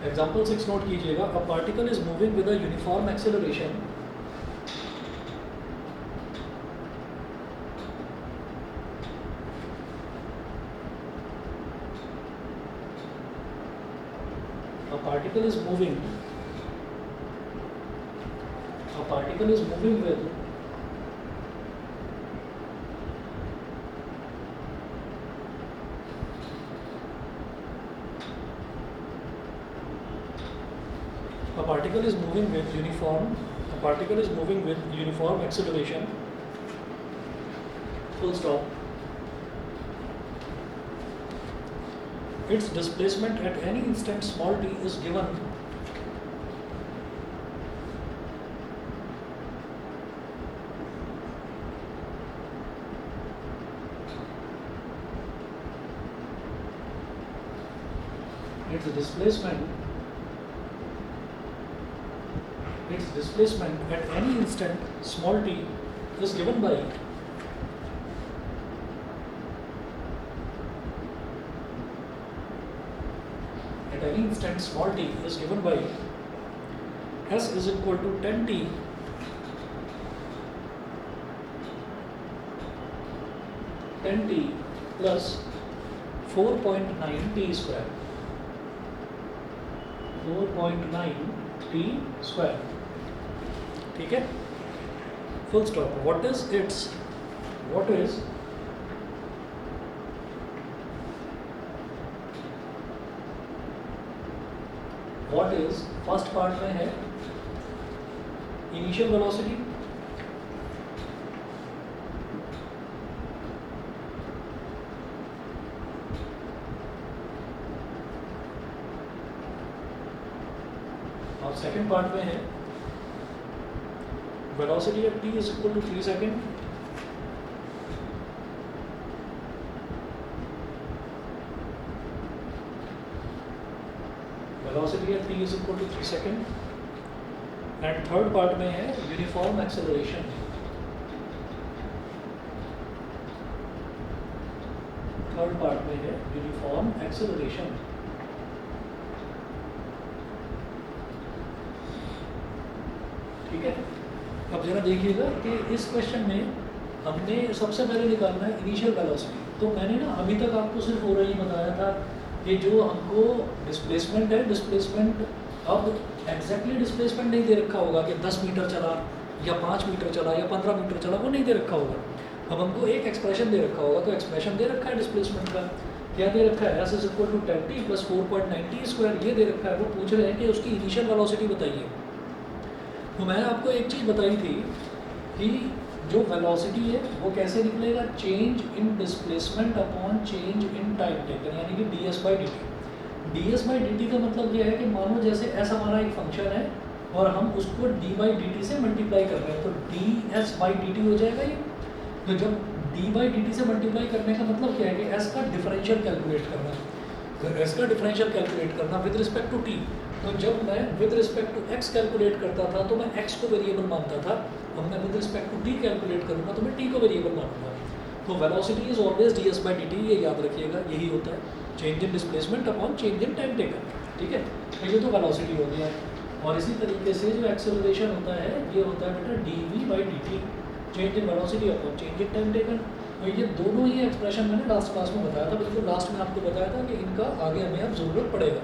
Example 6 note कीजिएगा। A particle is moving with a uniform acceleration a particle is moving with uniform acceleration, full stop. Its displacement at any instant small t is given its displacement at any instant small t is given by s is equal to 10t plus 4.9 t square. 4.9 t square. ठीक है, full stop. What is first part में है initial velocity, और second part में है velocity at t is equal to 3 second, velocity at t is equal to 3 second, and third part में है uniform acceleration. ठीक है, अब जरा देखिएगा कि इस क्वेश्चन में हमने सबसे पहले निकालना है इनिशियल वेलोसिटी। तो मैंने ना अभी तक आपको सिर्फ हो रही बताया था कि जो हमको डिस्प्लेसमेंट है, डिस्प्लेसमेंट अब एग्जैक्टली डिस्प्लेसमेंट नहीं दे रखा होगा कि 10 मीटर चला या 5 मीटर चला या 15 मीटर चला, वो नहीं दे रखा होगा। अब हमको एक एक्सप्रेशन दे रखा होगा, तो एक्सप्रेशन दे रखा है डिस्प्लेसमेंट का, क्या दे रखा है, s is equal to 10t plus 4.9 t square, ये दे रखा है। वो पूछ रहे हैं कि उसकी इनिशियल वेलोसिटी बताइए। तो मैंने आपको एक चीज़ बताई थी कि जो वेलोसिटी है वो कैसे निकलेगा, change in displacement upon change in time taken, यानी कि ds by dt। ds by dt का मतलब ये है कि मानो जैसे s हमारा एक फंक्शन है और हम उसको d बाई dt से मल्टीप्लाई कर रहे हैं, तो ds बाई dt हो जाएगा ये। तो जब d बाई dt से मल्टीप्लाई करने का मतलब क्या है कि s का डिफरेंशियल कैलकुलेट करना, तो s का डिफरेंशियल कैलकुलेट करना विद रिस्पेक्ट टू t। तो जब मैं with respect to x calculate करता था तो मैं x को वेरिएबल मानता था, अब मैं with respect to t calculate करूँगा तो मैं t को वेरिएबल मानूंगा। तो velocity is always ds by dt, ये याद रखिएगा, यही होता है change in displacement upon change in time taken. ठीक है, तो ये तो वेलोसिटी हो गया। और इसी तरीके से जो एक्सेलरेशन होता है ये होता है बेटा dv by dt, change in velocity upon change in time taken. तो ये दोनों ही एक्सप्रेशन मैंने लास्ट क्लास में बताया था, बिल्कुल लास्ट में आपको बताया था कि इनका आगे हमें अब ज़रूरत पड़ेगा।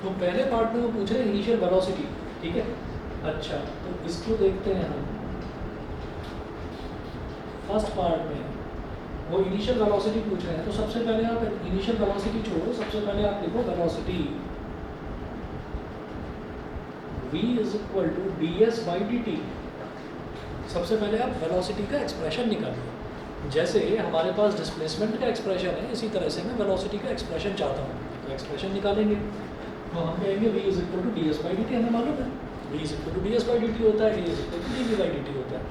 तो पहले पार्ट में वो पूछ रहे हैं इनिशियल वेलोसिटी। ठीक है, अच्छा तो इसको देखते हैं हम। फर्स्ट पार्ट में वो इनिशियल वेलोसिटी पूछ रहे हैं, तो सबसे पहले आप इनिशियल वेलोसिटी छोड़ो, सबसे पहले आप लिखो velocity v is equal to ds by dt। सबसे पहले आप वेलोसिटी का एक्सप्रेशन निकालिए। जैसे हमारे पास डिस्प्लेसमेंट का एक्सप्रेशन है, इसी तरह से मैं वेलोसिटी का एक्सप्रेशन चाहता हूँ, तो एक्सप्रेशन निकालेंगे। तो हम कहेंगे v is equal to ds by dt, हमें मालूम है v is equal to ds by dt होता है, a is equal to dv by dt होता है।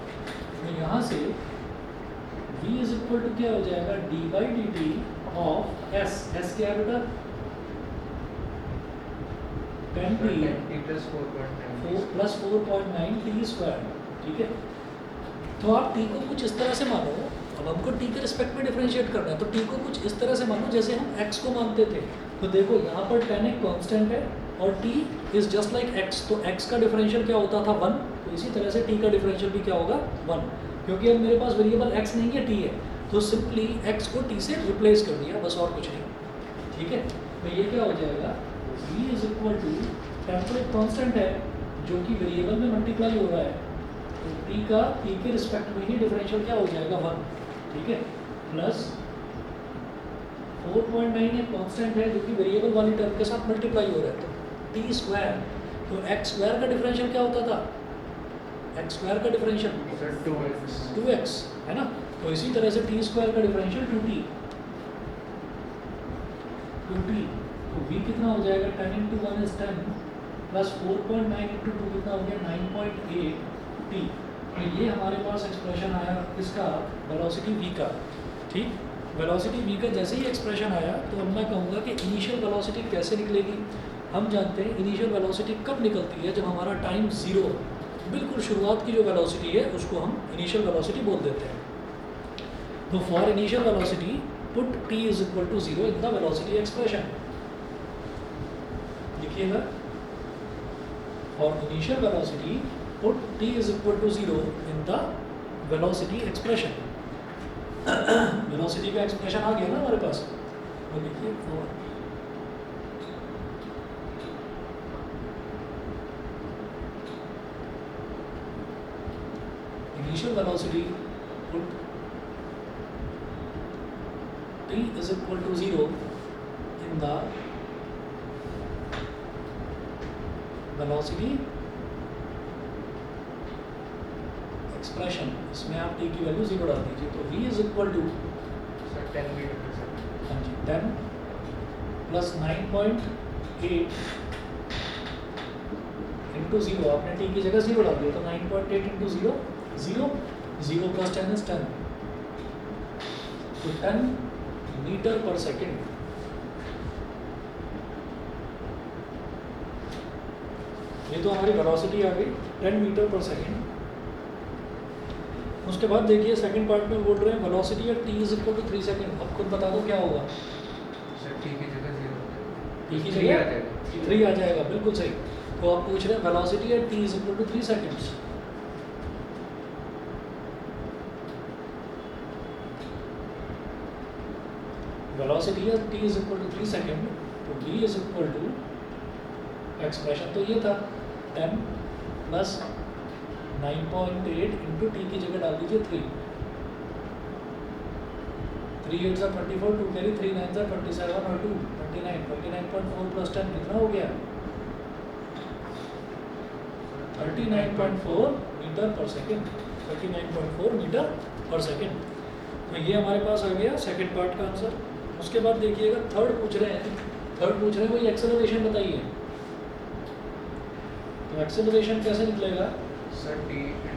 तो यहाँ से v इज इक्वल टू क्या हो जाएगा, d by dt of s क्या है बेटा, 10t प्लस 4.9 t स्क्वायर। ठीक है, तो आप t को कुछ इस तरह से मानो अब हमको t के रिस्पेक्ट में डिफरेंशिएट करना है, तो t को कुछ इस तरह से मानो जैसे हम x को मानते थे। तो देखो यहाँ पर tan एक कांस्टेंट है और t is just like x, तो x का डिफरेंशियल क्या होता था 1, तो इसी तरह से t का डिफरेंशियल भी क्या होगा 1, क्योंकि अब मेरे पास वेरिएबल x नहीं है, t है, तो सिंपली x को t से रिप्लेस कर दिया, बस और कुछ नहीं। ठीक है, तो ये क्या हो जाएगा, v is equal to temperate constant है जो कि वेरिएबल में मल्टीप्लाई हो रहा है, तो t का t के रिस्पेक्ट में ही डिफरेंशियल क्या हो जाएगा 1, ठीक है, प्लस 4.9 एक कांस्टेंट है जो कि वेरिएबल वाली टर्म के साथ मल्टीप्लाई हो रहा है, तो t स्क्वायर, तो x स्क्वायर का डिफरेंशियल क्या होता था, x स्क्वायर का डिफरेंशियल 2x है ना, तो इसी तरह से t स्क्वायर का डिफरेंशियल 2t, तो v कितना हो जाएगा 10 इंटू 1 इज 10 प्लस 4.9 इंटू 2 कितना हो गया 9.8 t। तो ये हमारे पास एक्सप्रेशन आया इसका वेलोसिटी v का। ठीक, वेलोसिटी v का जैसे ही एक्सप्रेशन आया तो अब मैं कहूँगा कि इनिशियल वेलोसिटी कैसे निकलेगी। हम जानते हैं इनिशियल वेलोसिटी कब निकलती है, जब हमारा टाइम ज़ीरो, बिल्कुल शुरुआत की जो वेलोसिटी है उसको हम इनिशियल वेलोसिटी बोल देते हैं। तो for initial velocity put t is equal to 0 in the velocity expression. लिखिएगा, for initial velocity put t is equal to 0 in the velocity expression. Velocity का एक्सप्रेशन आ गया ना हमारे पास, तो लिखिए for initial velocity put t is equal to 0 in the velocity expression। इसमें आप t की वैल्यू 0 डाल दीजिए, तो v is equal to 10 metre पर सेकंड, हाँ जी 10 प्लस 9.8 इंटू 0, आपने t की जगह 0 डाल दिया, तो 9.8 इंटू 0 0 प्लस 10 इज 10, तो 10 मीटर पर सेकेंड। ये तो हमारी वेलोसिटी आ गई 10 मीटर पर सेकेंड। उसके बाद देखिए सेकंड पार्ट में बोल रहे हैं velocity at t is equal to 3 second. अब खुद बता दो क्या होगा, सर t की जगह 0 t की 3 आ जगह जाएगा, 3 आ जाएगा, बिल्कुल सही। तो आप पूछ रहे हैं velocity at t is equal to 3 seconds. Velocity at t is equal to 3 second, तो v is equal to, expression तो ये था 10 प्लस 9.8 इंटू टी की जगह डाल दीजिए 3, 3 8 24, 2 कैरी 3 9 27 और 2 29, 29.4 प्लस 10 कितना हो गया 39.4 मीटर पर सेकेंड, 39.4 मीटर पर सेकेंड। तो ये हमारे पास आ गया सेकेंड पार्ट का आंसर। उसके बाद देखिएगा थर्ड पूछ रहे हैं कोई एक्सेलरेशन बताइए। तो एक्सेलरेशन कैसे निकलेगा, sir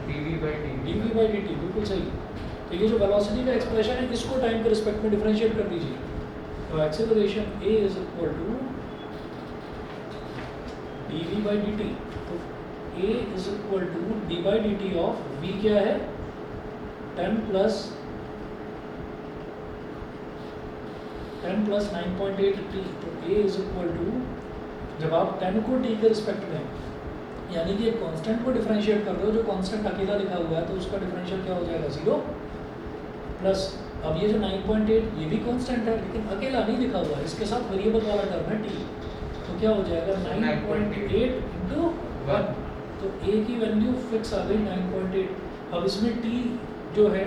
dv by dv by dt, बिल्कुल सही। तो ये जो वेलोसिटी का एक्सप्रेशन है इसको टाइम के रिस्पेक्ट में डिफरेंशिएट कर दीजिए। तो acceleration a is equal to dv by dt, तो a is equal to d by dt of v क्या है 10 प्लस 9.8 t, तो a इज इक्वल टू, जब आप 10 को t के रिस्पेक्ट में यानी कि एक कांस्टेंट को डिफरेंशिएट कर रहे हो, जो कांस्टेंट अकेला लिखा हुआ है तो उसका डिफरेंशियल क्या हो जाएगा 0 प्लस, अब ये जो 9.8 ये भी कांस्टेंट है लेकिन अकेला नहीं लिखा हुआ है, इसके साथ वेरिएबल वाला टर्म है t, तो क्या हो जाएगा 9.8 इंटू 1, तो a की वैल्यू फिक्स आ गई 9.8। अब इसमें t जो है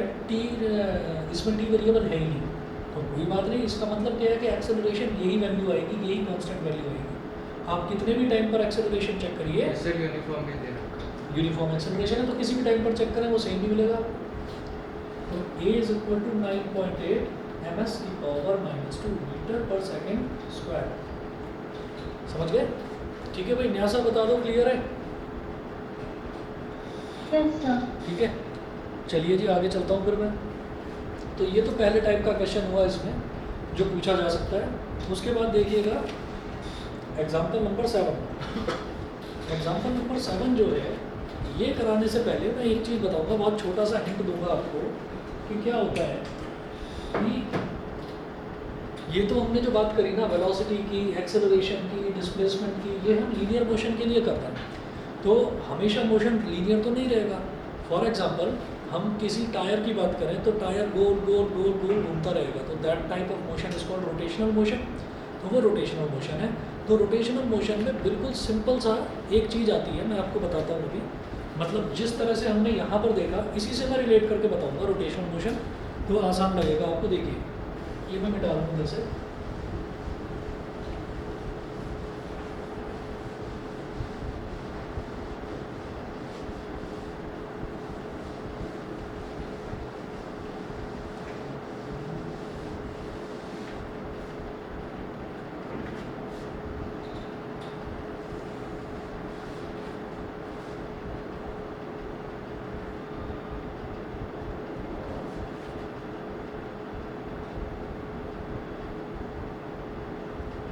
इसमें t वेरिएबल है ही नहीं, तो कोई बात नहीं, इसका मतलब क्या है कि एक्सेलरेशन यही वैल्यू आएगी, यही कांस्टेंट वैल्यू आएगी। आप कितने भी टाइम पर एक्सेलरेशन चेक करिए, सर यूनिफॉर्म ही दे रखा, यूनिफॉर्म एक्सेलरेशन है तो किसी भी टाइम पर चेक करें वो सेम ही मिलेगा। तो a is equal to 9.8 ms की पावर -2 मीटर पर सेकेंड स्क्वायर। समझ गए? ठीक है भाई, न्यासा बता दो, क्लियर है? ठीक है, चलिए जी आगे चलता हूँ फिर मैं। तो ये तो पहले टाइप का क्वेश्चन हुआ इसमें जो पूछा जा सकता है। उसके बाद देखिएगा एग्जाम्पल नंबर 7। एग्जाम्पल नंबर 7 जो है ये कराने से पहले मैं एक चीज़ बताऊंगा, बहुत छोटा सा हिंट दूंगा आपको कि क्या होता है कि ये तो हमने जो बात करी ना वेलोसिटी की, एक्सेलरेशन की, डिस्प्लेसमेंट की, ये हम लीनियर मोशन के लिए करते हैं। तो हमेशा मोशन लीनियर तो नहीं रहेगा। फॉर एग्जांपल हम किसी टायर की बात करें तो टायर गोल गोल गोल गोल घूमता रहेगा, तो that type of motion is called rotational motion. तो वो रोटेशनल मोशन है। तो रोटेशनल मोशन में बिल्कुल सिंपल सा एक चीज़ आती है, मैं आपको बताता हूँ अभी। मतलब जिस तरह से हमने यहाँ पर देखा इसी से मैं रिलेट करके बताऊँगा रोटेशनल मोशन, तो आसान लगेगा आपको। देखिए ये मैं मिटा रहा हूँ इधर से।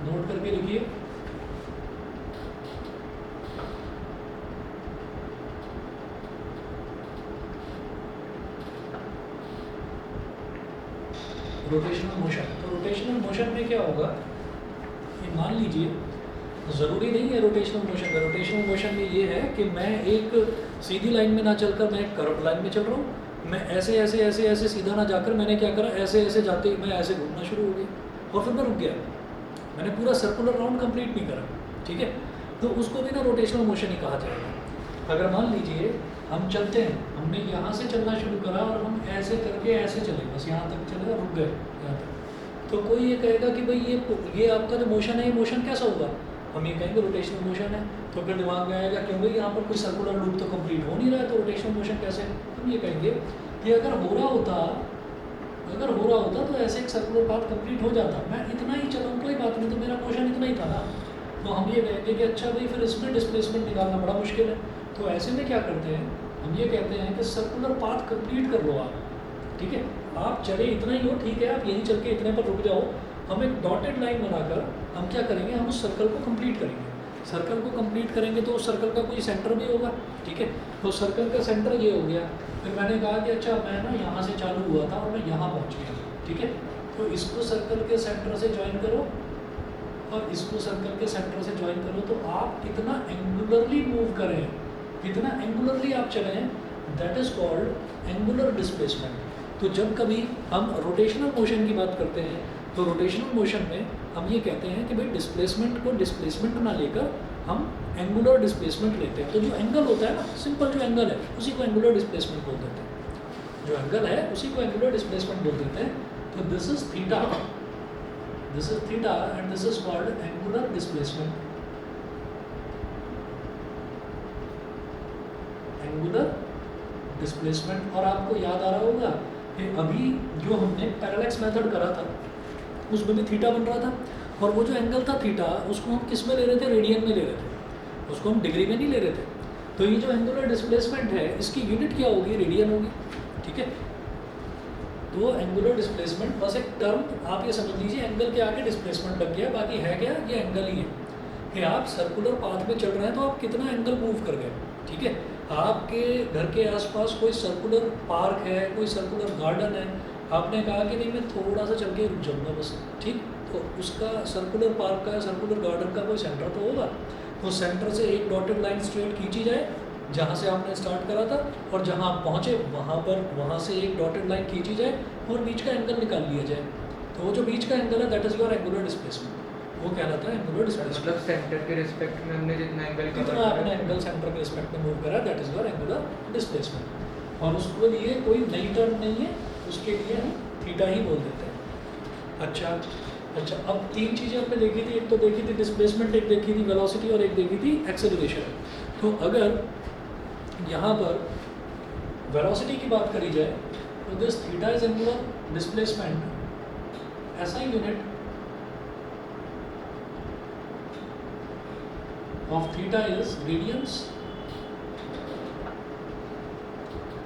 नोट करके लिखिए। रोटेशनल मोशन, तो रोटेशनल मोशन में क्या होगा कि मान लीजिए, ज़रूरी नहीं है रोटेशनल मोशन का। रोटेशनल मोशन में ये है कि मैं एक सीधी लाइन में ना चलकर मैं एक कर्व लाइन में चल रहा हूँ। मैं ऐसे ऐसे ऐसे ऐसे सीधा ना जाकर मैंने क्या करा, ऐसे ऐसे जाते ही मैं ऐसे घूमना शुरू हो गया और फिर मैं रुक गया। मैंने पूरा सर्कुलर राउंड कंप्लीट नहीं करा, ठीक है। तो उसको भी ना रोटेशनल मोशन ही कहा जाएगा। अगर मान लीजिए हम चलते हैं, हमने यहाँ से चलना शुरू करा और हम ऐसे करके ऐसे चले, बस यहाँ तक चले और रुक गए यहाँ तक, तो कोई ये कहेगा कि भाई ये आपका जो मोशन है ये मोशन कैसा हुआ। हम ये कहेंगे रोटेशनल मोशन है। तो फिर दिमाग में आएगा क्यों भाई यहाँ पर कोई सर्कुलर लूप तो कंप्लीट हो नहीं रहा है, तो रोटेशनल मोशन कैसे। हम ये कहेंगे कि अगर हो रहा होता तो ऐसे एक सर्कुलर पाथ कंप्लीट हो जाता। मैं इतना ही चला, कोई बात नहीं, तो मेरा मोशन इतना ही था ना। तो हम ये कहेंगे कि अच्छा भाई फिर इसमें डिस्प्लेसमेंट निकालना बड़ा मुश्किल है। तो ऐसे में क्या करते हैं, हम ये कहते हैं कि सर्कुलर पाथ कंप्लीट कर लो आप, ठीक है। आप चले इतना ही हो, ठीक है, आप यहीं चल के इतने पर रुक जाओ। हम एक डॉटेड लाइन बनाकर हम क्या करेंगे, हम उस सर्कल को कंप्लीट करेंगे। सर्कल को कंप्लीट करेंगे तो उस सर्कल का कोई सेंटर भी होगा, ठीक है। तो सर्कल का सेंटर ये हो गया। फिर मैंने कहा कि अच्छा मैं ना यहाँ से चालू हुआ था और मैं यहाँ पहुँच गया, ठीक है। तो इसको सर्कल के सेंटर से ज्वाइन करो और इसको सर्कल के सेंटर से ज्वाइन करो, तो आप कितना एंगुलरली मूव करें, कितना एंगुलरली आप चलें, that is called angular displacement. तो जब कभी हम रोटेशनल मोशन की बात करते हैं तो रोटेशनल मोशन में हम ये कहते हैं कि भाई डिस्प्लेसमेंट को डिस्प्लेसमेंट ना लेकर हम एंगुलर डिस्प्लेसमेंट लेते हैं। तो जो एंगल होता है ना, सिंपल जो एंगल है उसी को एंगुलर डिस्प्लेसमेंट बोल देते हैं। जो एंगल है उसी को एंगुलर डिस्प्लेसमेंट बोल देते हैं। तो this is theta and this is called angular displacement. Angular displacement. और आपको याद आ रहा होगा कि अभी जो हमने पैरेलैक्स मेथड करा था उसमें भी थीटा बन रहा था, और वो जो एंगल था थीटा उसको हम किस में ले रहे थे, रेडियन में ले रहे थे, उसको हम डिग्री में नहीं ले रहे थे। तो ये जो एंगुलर डिस्प्लेसमेंट है इसकी यूनिट क्या होगी, रेडियन होगी, ठीक है। तो एंगुलर डिस्प्लेसमेंट बस एक टर्म आप ये समझ लीजिए, एंगल के आगे डिस्प्लेसमेंट लग गया, बाकी है क्या, ये एंगल ही है कि आप सर्कुलर पाथ में चल रहे हैं तो आप कितना एंगल मूव कर गए, ठीक है। आपके घर के आसपास कोई सर्कुलर पार्क है, कोई सर्कुलर गार्डन है, आपने कहा कि नहीं मैं थोड़ा सा चल के रुक जाऊँगा बस, ठीक। तो उसका सर्कुलर पार्क का, सर्कुलर गार्डन का कोई सेंटर तो होगा। तो सेंटर से एक डॉटेड लाइन स्ट्रेट खींची जाए जहाँ से आपने स्टार्ट करा था, और जहाँ आप पहुँचे वहाँ से एक डॉटेड लाइन खींची जाए और बीच का एंगल निकाल लिया जाए। तो वो जो बीच का एंगल है that is your angular displacement, वो कहलाता है एंगुलर डिस्प्लेसमेंट। मतलब सेंटर के रिस्पेक्ट में हमने जितना एंगल जितना आपने एंगल सेंटर के रिस्पेक्ट में मूव करा that is your angular displacement. और उसके लिए कोई नई टर्म नहीं है, उसके लिए हम थीटा ही बोल देते हैं। अच्छा, अब तीन चीज़ें हमने देखी थी, एक तो देखी थी डिस्प्लेसमेंट, एक देखी थी वेलोसिटी, और एक देखी थी एक्सेलरेशन। तो अगर यहाँ पर वेलोसिटी की बात करी जाए तो this theta is angular displacement, ऐसा ही unit of theta is radians,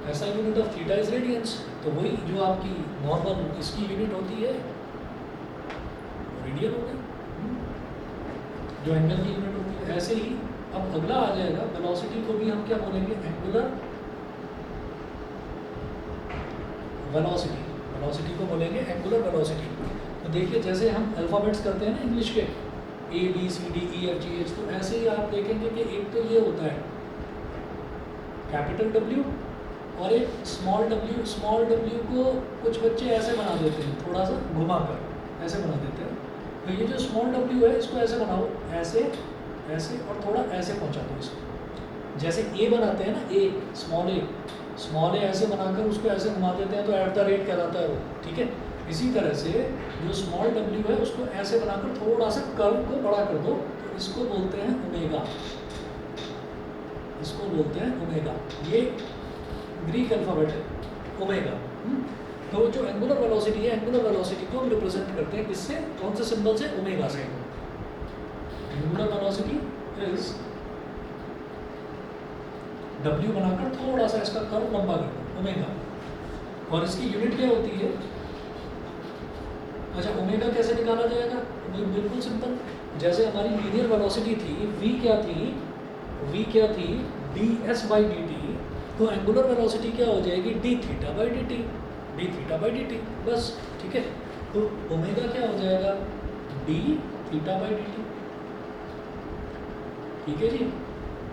ऐसा unit of theta is radians. तो वही जो आपकी नॉर्मल इसकी यूनिट होती है रेडियन हो गई, जो एंगल की यूनिट होती है। ऐसे ही अब अगला आ जाएगा, वेलोसिटी को भी हम क्या बोलेंगे, एंगुलर वेलोसिटी, वेलोसिटी को बोलेंगे एंगुलर वेलोसिटी। तो देखिए जैसे हम अल्फ़ाबेट्स करते हैं ना इंग्लिश के ABCDEFGH, तो ऐसे ही आप देखेंगे कि एक तो ये होता है कैपिटल W और एक स्मॉल w। स्मॉल w को कुछ बच्चे ऐसे बना देते हैं, थोड़ा सा घुमा कर ऐसे बना देते हैं। तो ये जो स्मॉल w है इसको ऐसे बनाओ, ऐसे ऐसे और थोड़ा ऐसे पहुंचा दो इसको। जैसे A बनाते हैं ना, A स्मॉल a ऐसे बनाकर उसको ऐसे घुमा देते हैं तो @ कहलाता है वो, ठीक है। इसी तरह से जो स्मॉल w है उसको ऐसे बनाकर थोड़ा सा कर्व को बड़ा कर दो, तो इसको बोलते हैं ओमेगा, इसको बोलते हैं ओमेगा। ये ग्रीक अल्फ़ाबेट है ओमेगा। तो जो एंगुलर वेलोसिटी है, एंगुलर वेलोसिटी को हम रिप्रेजेंट करते हैं किससे, कौन से सिंबल से, ओमेगा से। एंगुलर वेलोसिटी इज W बनाकर थोड़ा सा इसका कर्व लंबा कर दो, ओमेगा। और इसकी यूनिट क्या होती है? अच्छा, ओमेगा कैसे निकाला जाएगा? बिल्कुल सिंपल, जैसे हमारी लीनियर वेलोसिटी थी, v क्या थी ds/dt, तो एंगुलर वेलोसिटी क्या हो जाएगी dθ/dt, बस, ठीक है। तो ओमेगा क्या हो जाएगा dθ/dt, ठीक है जी।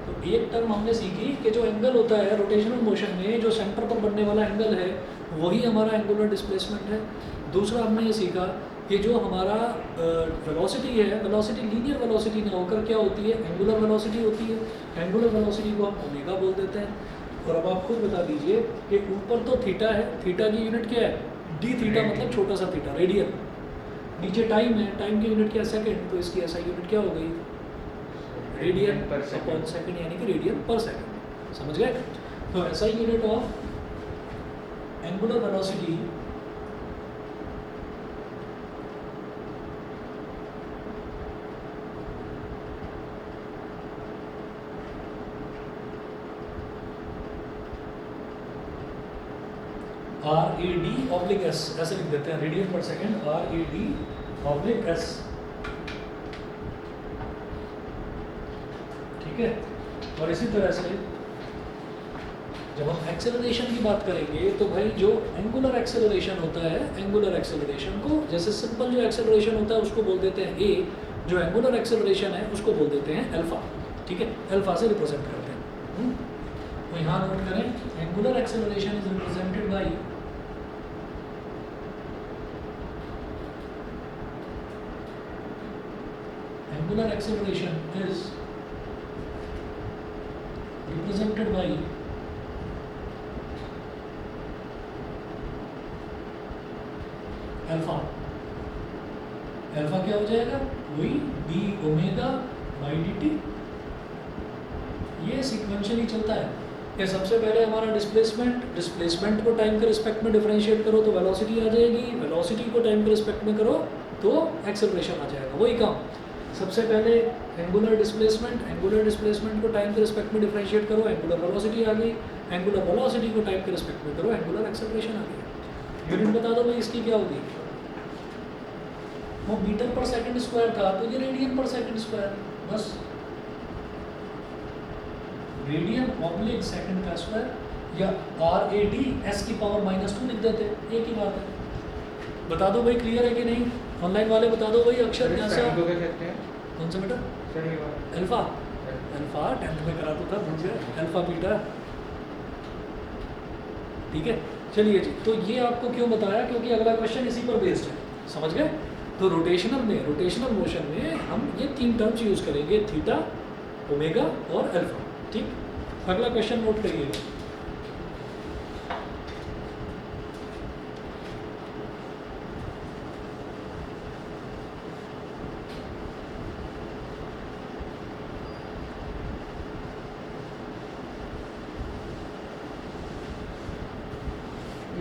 तो एक टर्म हमने सीखी कि जो एंगल होता है रोटेशनल मोशन में, जो सेंटर पर बनने वाला एंगल है, वही हमारा एंगुलर डिस्प्लेसमेंट है। दूसरा हमने ये सीखा कि जो हमारा वेलोसिटी है, वेलोसिटी लीनियर वेलोसिटी ना होकर क्या होती है, एंगुलर वेलोसिटी होती है। एंगुलर वेलोसिटी को हम ओमेगा बोल देते हैं। और अब आप खुद बता दीजिए कि ऊपर तो थीटा है, थीटा की यूनिट क्या है, डी थीटा, मतलब छोटा सा थीटा, रेडियन। नीचे टाइम है, टाइम की यूनिट क्या है, सेकेंड, तो इसकी ऐसा यूनिट क्या हो गई, रेडियन पर सेकेंड, यानी कि रेडियन पर सेकेंड, समझ गए। तो ऐसा unit of angular velocity RAD/S, ऐसे लिख देते हैं, रेडियन पर सेकेंड, RAD/S, ठीक है। और इसी तरह से जब हम एक्सेलरेशन की बात करेंगे तो भाई जो एंगुलर एक्सेलरेशन होता है, एंगुलर एक्सेलरेशन को, जैसे सिंपल जो एक्सेलरेशन होता है उसको बोल देते हैं A, जो एंगुलर एक्सेलरेशन है उसको बोल देते हैं अल्फा, ठीक है। अल्फा से रिप्रेजेंट करते हैं। तो यहाँ नोट करें, angular acceleration is represented by angular acceleration is represented by alpha. Alpha क्या हो जाएगा, वही D omega by D T. ये सीक्वेंशियली चलता है कि सबसे पहले हमारा डिस्प्लेसमेंट को टाइम के रिस्पेक्ट में डिफरेंशिएट करो तो वेलोसिटी आ जाएगी, वेलोसिटी को टाइम के रिस्पेक्ट में करो तो एक्सेलरेशन आ जाएगा, वही काम। सबसे पहले एंगुलर डिस्प्लेसमेंट को टाइम के रिस्पेक्ट में डिफरेंशिएट करो, एंगुलर वेलोसिटी आ गई, एंगुलर वेलोसिटी को टाइम के रिस्पेक्ट में करो, एंगुलर एक्सेलरेशन आ गई। यूनिट बता दो भाई इसकी क्या होगी, वो मीटर पर सेकंड स्क्वायर था तो ये रेडियन पर सेकंड स्क्वायर, बस रेडियन ऑब्लिक सेकंड का स्क्वायर, या RAD/S की पावर -2 लिख देते, एक ही बात है। बता दो भाई, क्लियर है कि नहीं, ऑनलाइन वाले बता दो भाई, अक्षर कैसा, कौन सा बेटा, अल्फा, अल्फा 10th में कराता था, भूल गया, अल्फा बीटा, ठीक है। चलिए जी, तो ये आपको क्यों बताया, क्योंकि अगला क्वेश्चन इसी पर बेस्ड है, समझ गए। तो रोटेशनल मोशन में हम ये 3 टर्म्स यूज करेंगे, थीटा, ओमेगा और अल्फा, ठीक। अगला क्वेश्चन नोट करिएगा,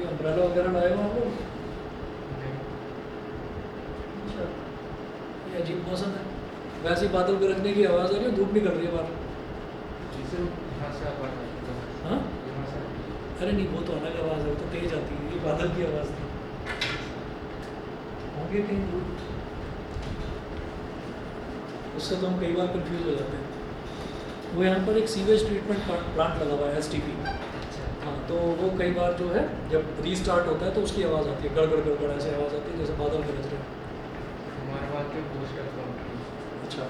अम्ब्रेला वगैरह लाए हो आप लोग? अच्छा, ये अजीब मौसम है, वैसे ही बादल गरजने की आवाज़ आ रही है, धूप निकल रही है बाहर। हाँ, अरे नहीं, वो तो अलग आवाज़ है, वो तो तेज आती है, ये बादल की आवाज़ थी। होंगे कहीं दूर, उससे तो हम कई बार कंफ्यूज हो जाते हैं। वो यहाँ पर एक सीवेज ट्रीटमेंट प्लांट लगा हुआ है, STP, हाँ, तो वो कई बार जो है जब रीस्टार्ट होता है तो उसकी आवाज़ आती है, गड़गड़ गड़गड़ ऐसे आवाज़ आती है जैसे बादल गरज रहे हैं। हमारे बात के बूस्टर कंपनी। अच्छा,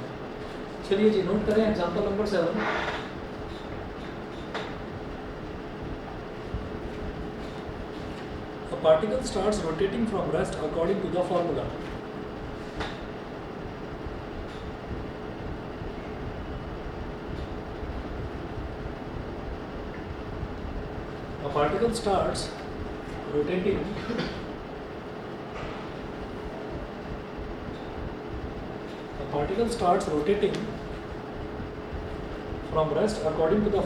चलिए जी नोट करें example number 7। A particle starts rotating from rest according to the formula. A particle starts rotating from rest according to the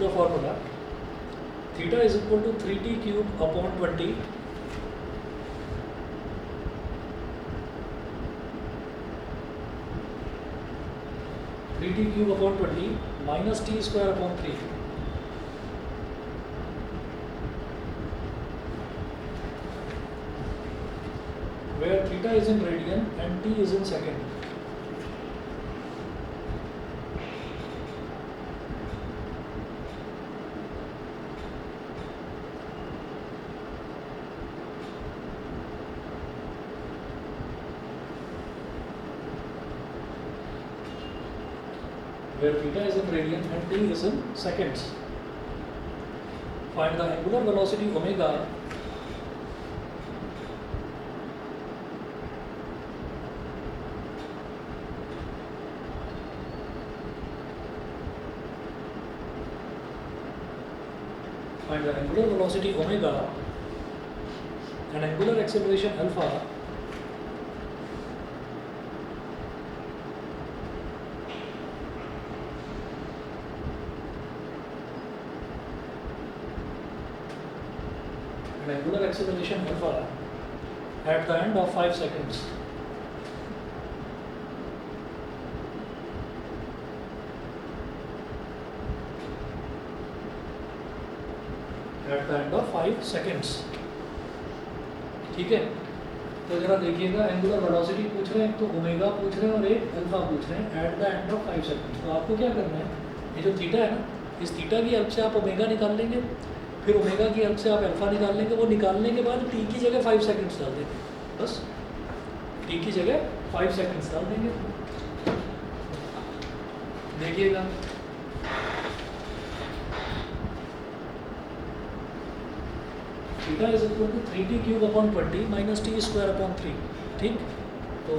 formula theta is equal to 3t cube upon 20 3t cube upon 20 minus t square upon 3, where theta is in radian and t is in second. Where theta is in radian and t is in seconds. Find the angular velocity omega and angular acceleration alpha at the end of 5 seconds. At the end of 5 seconds. ठीक है, तो जरा देखिएगा angular velocity पूछ रहे हैं, एक तो ओमेगा पूछ रहे हैं और एक अल्फा पूछ रहे हैं at the end of 5 second. तो आपको क्या करना है, ये जो थीटा है ना, इस थीटा की हेल्प से आप ओमेगा निकाल लेंगे, फिर ओमेगा की हेल्प से आप अल्फा निकाल लेंगे। वो निकालने के बाद टी की जगह 5 सेकंड्स डाल देंगे, बस टी की जगह 5 सेकंड्स डाल देंगे। देखिएगा theta is equal to 3t cube upon 20 minus T square upon 3। ठीक, तो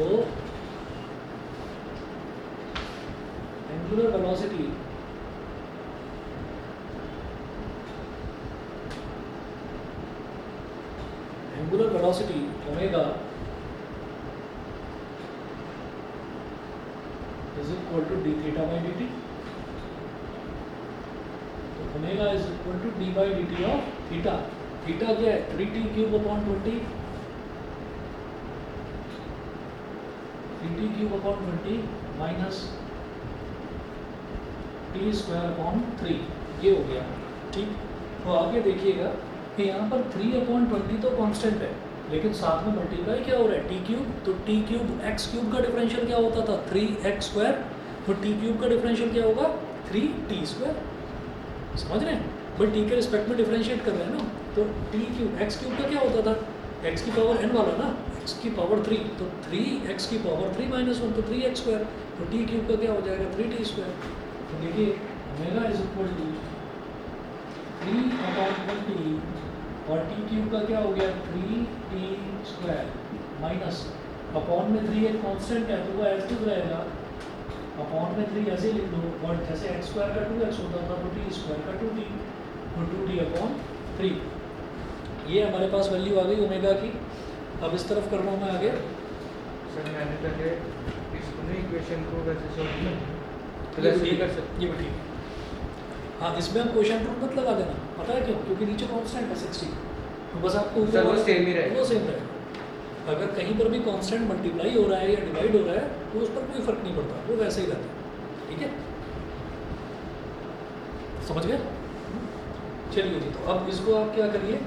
angular velocity omega is equal to D theta by D T. तो omega is equal to D by D T of theta. Theta क्या है, 3t cube upon 20, 3t cube upon 20 minus T square upon 3, ये हो गया। ठीक, तो आगे देखिएगा कि यहाँ पर 3 अपॉन 20 तो कांस्टेंट है, लेकिन साथ में मल्टीप्लाई क्या हो रहा है, टी क्यूब। तो टी क्यूब एक्स क्यूब का डिफरेंशियल क्या होता था, 3x स्क्वायर। तो टी क्यूब का डिफरेंशियल क्या होगा, 3t स्क्वायर। समझ रहे हैं, बट टी के रिस्पेक्ट में डिफरेंशिएट कर रहे हैं ना। तो टी क्यूब एक्स क्यूब का क्या होता था, एक्स की पावर n वाला ना, एक्स की पावर 3, तो 3x की पावर 3 माइनस 1, तो 3x स्क्वायर। तो टी क्यूब का क्या हो जाएगा, 3t स्क्वायर। तो देखिए omega is equal to 3 upon 20 और टी क्यूब का क्या हो गया, 3t स्क्वायर माइनस अपॉन में 3 एक कॉन्स्टेंट है तो वो एज इट रहेगा, अपॉन में 3 ऐसे लिख दो, और जैसे एक्स स्क्वायर का 2x होता था तो टी स्क्वायर का 2t, तो 2t अपॉन 3। ये हमारे पास वैल्यू आ गई ओमेगा की। अब इस तरफ कर रहा हूँ मैं आगे। सर मैंने पहले इसको ना इक्वेशन को वैसे सॉल्व किया, तो ये वैसे भी ही कर सकते। ये भी ठीक है। हाँ, इसमें हम क्वेश्चन रूल मत लगा देना, पता है क्यों, क्योंकि नीचे कांस्टेंट है 60, तो बस आपको सर वो सेम ही रहेगा। वो सेम रहेगा। अगर कहीं पर भी कांस्टेंट मल्टीप्लाई हो रहा है या डिवाइड हो रहा है तो उस पर कोई फर्क नहीं पड़ता, वो वैसे ही रहता है। ठीक है, समझ गए? चलिए जी, तो अब इसको आप क्या करिए,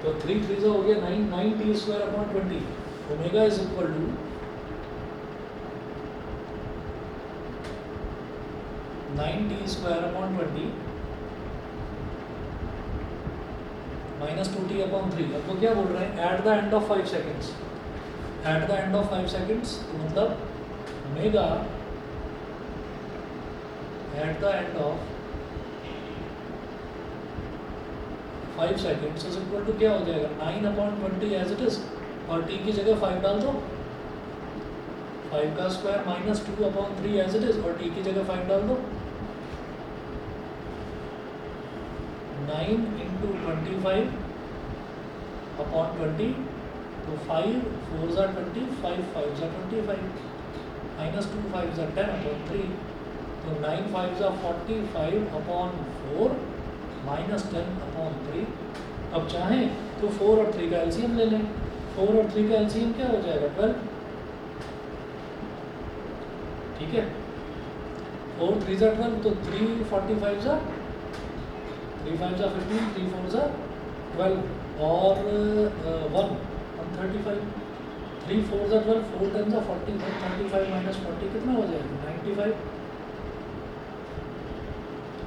तो 3 3 हो गया 9, 9 T square upon 20, omega is equal to 9 T square upon 20 minus 2t upon 3। अब वो क्या बोल रहे हैं, at the end of 5 seconds, at the end of 5 seconds मतलब omega at the end of 5 seconds is equal to क्या हो जाएगा, 9 अपॉन 20 एज इट इज, और t की जगह 5 डाल दो, 5 का square minus 2 upon 3 as it is, और t की जगह 5 डाल दो, 9 इंटू 25 अपॉन 20, तो 5 4 ज़ा 20, 5 5 ज़ा 25, माइनस 2 5 ज़ा 10 अपॉन 3, तो 9 5 ज़ा 45 अपॉन 4 माइनस 10 अपॉन 3। अब चाहें तो 4 और 3 का एलसीएम ले लें, 4 और 3 का एलसीएम क्या हो जाएगा, 12, ठीक है, 4 3 ज़ा 12, तो 3 45 ज़ा 3 5 ज़ा 15, 3 4 ज़ा 12 और 1 135, 3 4 ज़ा 12, 4 10 ज़ा 40, 135 माइनस 40 कितना हो जाएगा, 95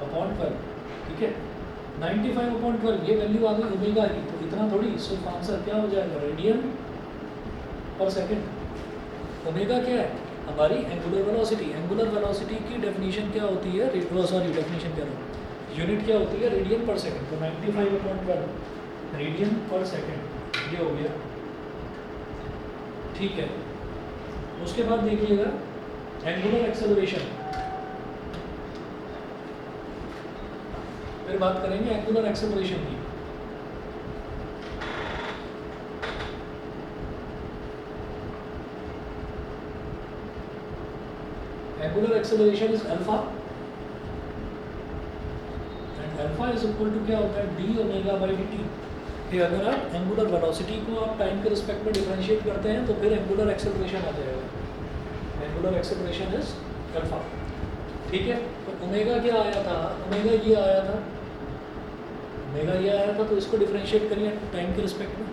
अपॉन 12, ठीक है, 95 अपॉन 12, ये वैल्यू आ गई ओमेगा की, तो इतना थोड़ी, सिर्फ आंसर क्या हो जाएगा, रेडियन पर सेकंड। ओमेगा क्या है, हमारी एंगुलर वेलोसिटी, एंगुलर वेलोसिटी की डेफिनेशन क्या होती है, सॉरी डेफिनेशन क्या है, यूनिट क्या होती है, रेडियन पर सेकंड, तो 95 अपॉन 12 रेडियन पर सेकंड, ये हो गया, ठीक है। उसके बाद देखिएगा एंगुलर एक्सेलरेशन, फिर बात करेंगे एंगुलर एक्सेलरेशन की। Angular acceleration is alpha, and alpha is equal to क्या होता है, d omega by D t. कि अगर आप एंगुलर वेलोसिटी को आप टाइम के रिस्पेक्ट में डिफरेंशिएट करते हैं तो फिर एंगुलर एक्सेलरेशन आ जाएगा, एंगुलर एक्सेलरेशन इज अल्फा, ठीक है। तो ओमेगा क्या आया था, ओमेगा ये आया था, ओमेगा ये आया था, तो इसको डिफरेंशिएट करिए टाइम के रिस्पेक्ट में,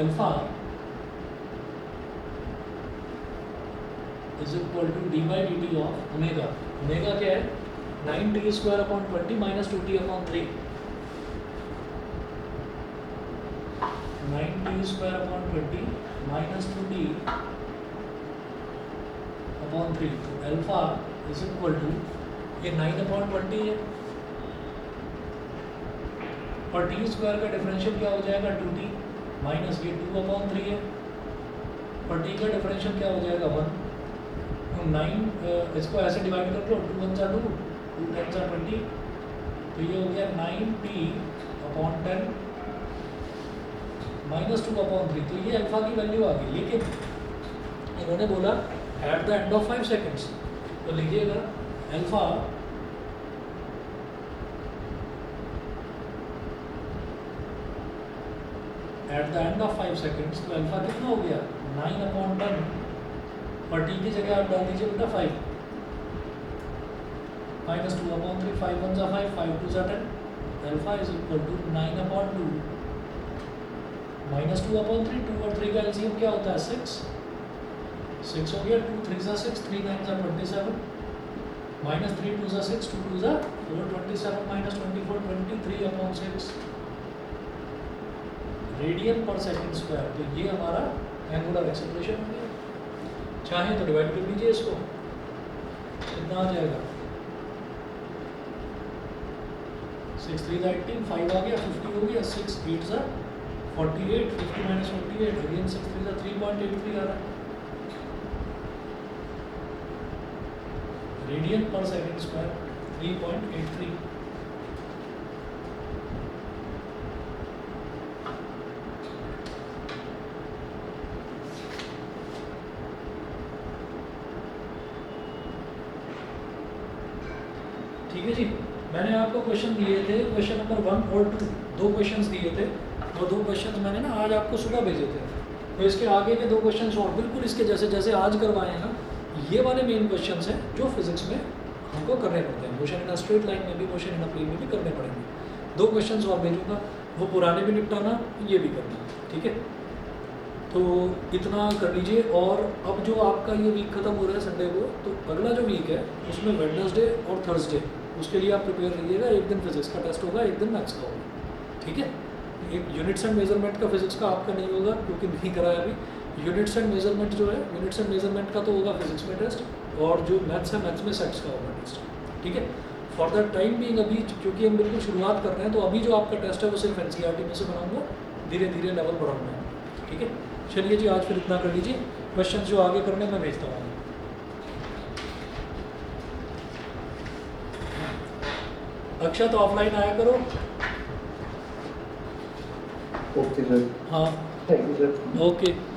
alpha is equal to D by D T of omega, omega क्या है, 9 T square upon 20 minus 2t upon 3, 9 T square upon 20 minus 2t upon 3, तो अल्फा इज इक्वल टू, ये 9 अपॉन 20 है, और T square का differential क्या हो जाएगा, 2t माइनस ये 2 अपॉन 3 है, और टी का डिफरेंशियल क्या हो जाएगा, 1, तो 9 इसको ऐसे डिवाइड कर लो, 2 1 जा 2, 2 10 जा 20, तो ये हो गया 9t अपॉन 10 माइनस 2 अपॉन 3, तो ये अल्फा की वैल्यू आ गई। लेकिन इन्होंने बोला eight the end of 5 seconds, तो लिखिएगा alpha eight the end of 5 seconds, तो अल्फा कितना हो गया, 9 अपॉन 10, और टी की जगह आप डाल दीजिए बेटा 5 माइनस 2 अपॉन 3, 5 1 जा 5, 5 2 जा 10, alpha is equal to 9 upon 2 minus 2 upon 3, 2 और 3 का एलसीएम क्या होता है, 6, 6 हो गया, 2 3 सा 6, 3 9 सा 27, माइनस 3 2 सा 6, 2 2 सा 4, 27 माइनस 24 23/6 रेडियन पर सेकंड स्क्वायर। तो ये हमारा एंगुलर एक्सेलरेशन हो गया। चाहे तो डिवाइड कर लीजिए इसको, कितना आ जाएगा 6 3 सा 18, 5 आ गया, 50 हो गया, 6 8 सा 48, 50 माइनस 48 अगेन 6 3 सा 3.83 आ रहा है रेडियन पर सेकंड स्क्वायर 3.83। ठीक है जी, मैंने आपको क्वेश्चन दिए थे, क्वेश्चन नंबर 1 और 2, दो क्वेश्चंस दिए थे और दो क्वेश्चंस मैंने ना आज आपको सुबह भेजे थे। तो इसके आगे के दो क्वेश्चंस और बिल्कुल इसके जैसे जैसे आज करवाए हैं ना, ये वाले मेन क्वेश्चंस हैं जो फिजिक्स में हमको करने पड़ते हैं। Motion in a straight line में भी, मोशन इन अ प्लेन में भी करने पड़ेंगे। दो क्वेश्चंस और भेजूंगा, वो पुराने भी निपटाना, ये भी करना, ठीक है। तो इतना कर लीजिए। और अब जो आपका ये वीक खत्म हो रहा है संडे को, तो अगला जो वीक है उसमें वेडनेसडे और थर्सडे, उसके लिए आप प्रिपेयर रहिएगा। एक दिन फिजिक्स का टेस्ट होगा, एक दिन मैथ्स का होगा, ठीक है। एक यूनिट्स एंड मेजरमेंट का फिजिक्स का आपका नहीं होगा क्योंकि नहीं कराया अभी। यूनिट्स एंड मेजरमेंट जो है, यूनिट्स एंड मेजरमेंट का तो होगा फिजिक्स में टेस्ट, और जो मैथ्स है मैथ्स में सेट्स का होगा टेस्ट, ठीक है। फॉर द टाइम बीइंग अभी क्योंकि हम बिल्कुल शुरुआत कर रहे हैं, तो अभी जो आपका टेस्ट है वो सिर्फ एनसीईआरटी में से बनाऊंगा, धीरे धीरे लेवल बढ़ाऊंगा, ठीक है। चलिए जी, आज फिर इतना कर लीजिए। क्वेश्चन जो आगे करने मैं भेजता हूँ। अक्षत ऑफलाइन आया करो। ओके सर, हाँ थैंक यू सर। ओके।